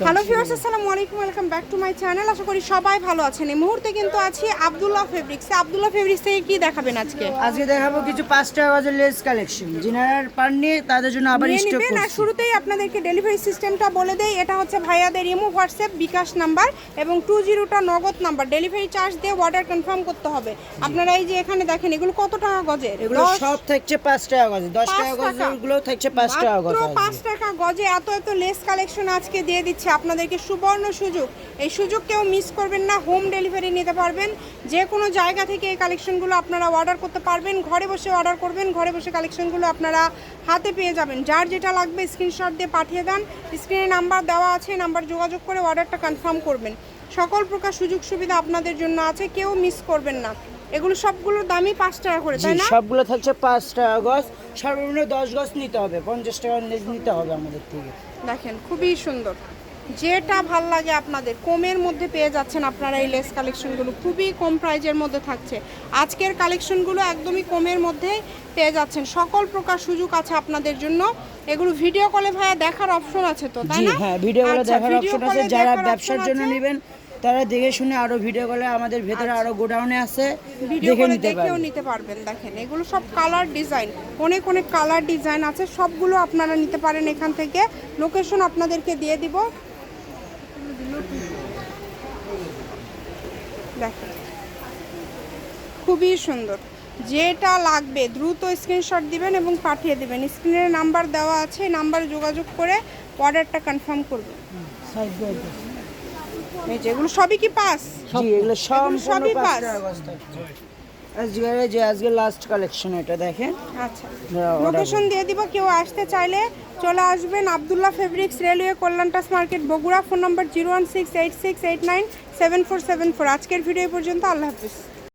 Hello viewers, আসসালামু আলাইকুম, welcome back to my channel. আশা করি সবাই ভালো আছেন। এই মুহূর্তে কিন্তু আছি আব্দুল্লাহ ফেব্রিক্সে। আব্দুল্লাহ ফেব্রিক্স থেকে কি দেখাবেন আজকে? আজকে দেখাবো কিছু 5 টাকা গজের লেস কালেকশন। যিনারা পাননি তাদের জন্য আবার নিয়ে স্টক নেবেন। আর করছি। শুরুতেই আপনাদেরকে ডেলিভারি সিস্টেমটা বলে দেই। এটা হচ্ছে ভাইয়াদের ইমো, হোয়াটসঅ্যাপ, বিকাশ নাম্বার এবং 20টা নগদ নাম্বার। ডেলিভারি চার্জ দিয়ে অর্ডার কনফার্ম করতে হবে। আপনারা এই যে এখানে দেখেন, এগুলো কত টাকা গজের? এগুলো সব থাকছে 5 টাকা গজে, 10 টাকা গজের গুলো থাকছে 5 টাকা গজে। মাত্র 5 টাকা গজে এত এত লেস কালেকশন আজকে দিয়ে দিচ্ছে আপনাদেরকে। সুবর্ণ সুযোগ, এই সুযোগ কেউ মিস করবেন না। হোম ডেলিভারি নিতে পারবেন, যে কোনো জায়গা থেকে এই কালেকশনগুলো আপনারা অর্ডার করতে পারবেন। ঘরে বসে অর্ডার করবেন, ঘরে বসে কালেকশনগুলো আপনারা হাতে পেয়ে যাবেন। যার যেটা লাগবে স্ক্রিনশট দিয়ে পাঠিয়ে দেন। স্ক্রিনে নাম্বার দেওয়া আছে, নাম্বার যোগাযোগ করে অর্ডারটা কনফার্ম করবেন। সকল প্রকার সুযোগ সুবিধা আপনাদের জন্য আছে, কেউ মিস করবেন না। এগুলো সবগুলোর দামই 5 টাকা করে, তাই না? সবগুলো থাকছে 5 টাকা গজ, সর্বনিম্ন 10 গজ নিতে হবে, 50 টাকা লেস নিতে হবে আমাদের থেকে। দেখেন খুবই সুন্দর, যেটা ভাল লাগে আপনাদের। কমের মধ্যে পেয়ে যাচ্ছেন আপনারা এই লেস কালেকশনগুলো, খুবই কম প্রাইজের মধ্যে থাকছে। আজকের কালেকশনগুলো একদমই কমের মধ্যে পেয়ে যাচ্ছেন। সকল প্রকার সুযোগ আছে আপনাদের জন্য। এগুলো ভিডিও কলে ভাইয়া দেখার অপশন আছে তো, তাই না? হ্যাঁ, ভিডিও কলে আচ্ছা, দেখার ভিডিও অপশন আছে। কলে যারা দেখার ব্যবসার option জন্য আছে। নেবেন তারা দেখে শুনে আরো ভিডিও কলে আমাদের ভেতরে আরো গোডাউনে আছে, ভিডিও দেখে করে নিতে দেখেও পারবেন। নিতে পারবেন। দেখেন এগুলো সব কালার ডিজাইন, অনেক অনেক কালার ডিজাইন আছে, সবগুলো আপনারা নিতে পারেন এখান থেকে। লোকেশন আপনাদেরকে দিয়ে দিব। দেখেন খুবই সুন্দর, যেটা লাগবে দ্রুত স্ক্রিনশট দিবেন এবং পাঠিয়ে দিবেন। স্ক্রিনের নাম্বার দেওয়া আছে, নাম্বারে যোগাযোগ করে অর্ডারটা কনফার্ম করবেন। এই যে এগুলো সবই কি পাস? জি, এগুলো সবই 5 পাস। টাকা গজ থাকছে। আজকে লাস্ট কালেকশন এটা দেখেন। আচ্ছা, লোকেশন দিয়ে দিব। কেউ আসতে চাইলে চলে আসবেন আব্দুল্লাহ ফেব্রিক্স, রেলওয়ে কল্যাণটাস মার্কেট, বগুড়া। Phone number 01686897474। আজকের ভিডিও পর্যন্ত। আল্লাহ হাফিজ।